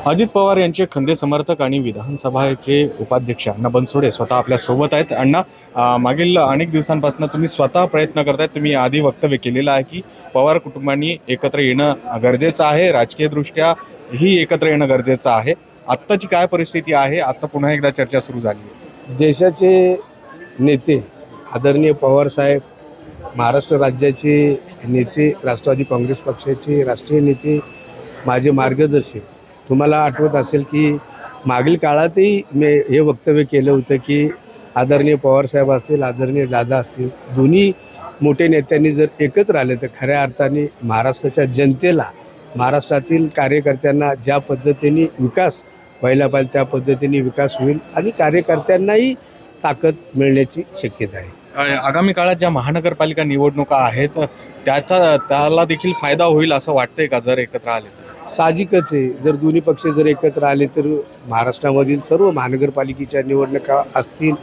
अजित पवार यांचे खंदे समर्थक आणि विधानसभाचे उपाध्यक्ष अण्णा बनसोडे स्वतः आपल्या सोबत आहेत। अण्णा, मागील अनेक दिवसांपासून तुम्ही स्वतः प्रयत्न करतायत, तुम्ही आधी वक्तव्य केलेलं आहे की पवार कुटुंबांनी एकत्र येणं गरजेचं आहे, राजकीय दृष्ट्या ही एकत्र येणं गरजेचं आहे। आत्ताची काय परिस्थिती आहे? आता पुन्हा एकदा चर्चा सुरू झाली आहे। देशाचे नेते आदरणीय पवार साहेब, महाराष्ट्र राज्याचे नेते, राष्ट्रवादी काँग्रेस पक्षाचे राष्ट्रीय नेते, माझे मार्गदर्शक, तुम्हाला आठवत असेल की मागील काळातही मी हे वक्तव्य केलं होतं की आदरणीय पवारसाहेब असतील, आदरणीय दादा असतील, दोन्ही मोठे नेत्यांनी जर एकत्र आले तर खऱ्या अर्थाने महाराष्ट्राच्या जनतेला, महाराष्ट्रातील कार्यकर्त्यांना ज्या पद्धतीने विकास व्हायला पाहिजे त्या पद्धतीने विकास होईल आणि कार्यकर्त्यांनाही ताकद मिळण्याची शक्यता आहे। आगामी काळात ज्या महानगरपालिका निवडणुका आहेत त्याला देखील फायदा होईल असं वाटतंय का जर एकत्र आले तर? साहजिकच आहे, जर दोन्ही पक्ष जर एकत्र आले तर महाराष्ट्रामधील सर्व महानगरपालिकेच्या निवडणुका असतील,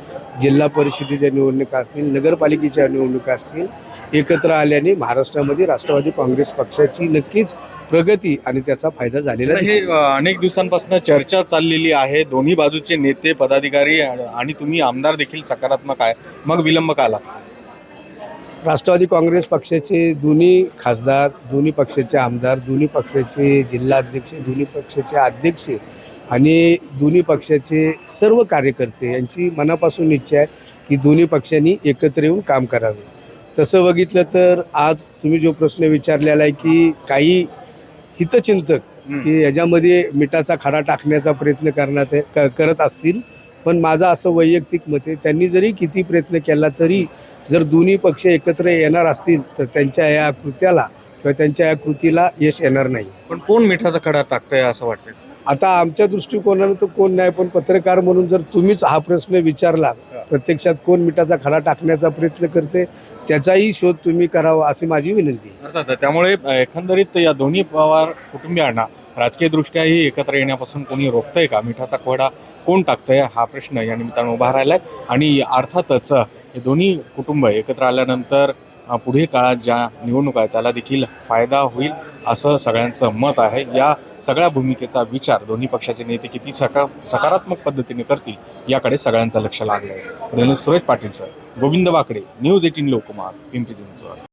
जिल्हा परिषदेच्या निवडणुका असतील, नगरपालिकेच्या निवडणुका असतील, एकत्र आल्याने महाराष्ट्रामध्ये राष्ट्रवादी काँग्रेस पक्षाची नक्कीच प्रगती आणि त्याचा फायदा झालेला हे अनेक दिवसांपासून चर्चा चाललेली आहे, दोन्ही बाजूचे नेते, पदाधिकारी आणि तुम्ही आमदार देखील सकारात्मक आहे, मग विलंब का आला? राष्ट्रवादी काँग्रेस पक्षाचे दोन्ही खासदार, दोन्ही पक्षाचे आमदार, दोन्ही पक्षाचे जिल्हाध्यक्ष, दोन्ही पक्षाचे अध्यक्ष आणि दोन्ही पक्षाचे सर्व कार्यकर्ते यांची मनापासून इच्छा आहे की दोन्ही पक्षांनी एकत्र येऊन काम करावे। तसं बघितलं तर आज तुम्ही जो प्रश्न विचारलेला आहे की काही हितचिंतक की याच्यामध्ये मिठाचा खडा टाकण्याचा प्रयत्न करत असतील, पण माझं असं वैयक्तिक मत आहे, त्यांनी जरी किती प्रयत्न केला तरी जर दोन्ही पक्ष एकत्र येणार असतील तर त्यांच्या या कृत्याला किंवा त्यांच्या या कृतीला यश येणार नाही। पण कोण मिठाचा खडा टाकतंय असं वाटतंय? आता आमच्या दृष्टिकोनानं तर कोण नाही, पण पत्रकार म्हणून जर तुम्हीच हा प्रश्न विचारला, प्रत्यक्षात कोण मिठाचा खडा टाकण्याचा प्रयत्न करते त्याचाही शोध तुम्ही करावा अशी माझी विनंती आहे। अर्थात त्यामुळे एकंदरीत या दोन्ही पवार कुटुंबियांना राजकीय दृष्ट्याही एकत्र येण्यापासून कोणी रोखतंय का? मिठाचा खडा कोण टाकतंय हा प्रश्न या निमित्तानं उभा राहिलाय आणि अर्थातच हे दोन्ही कुटुंब एकत्र आल्यानंतर पुढील काळात ज्या निवडणुका आहेत त्याला देखील फायदा होईल असं सगळ्यांचं मत आहे। या सगळ्या भूमिकेचा विचार दोन्ही पक्षाचे नेते किती सकारात्मक पद्धतीने करतील याकडे सगळ्यांचं लक्ष लागलं आहे। सुरेश पाटील सर, गोविंद वाकडे, न्यूज 18 लोकमत, पिंपरी चिंचवड।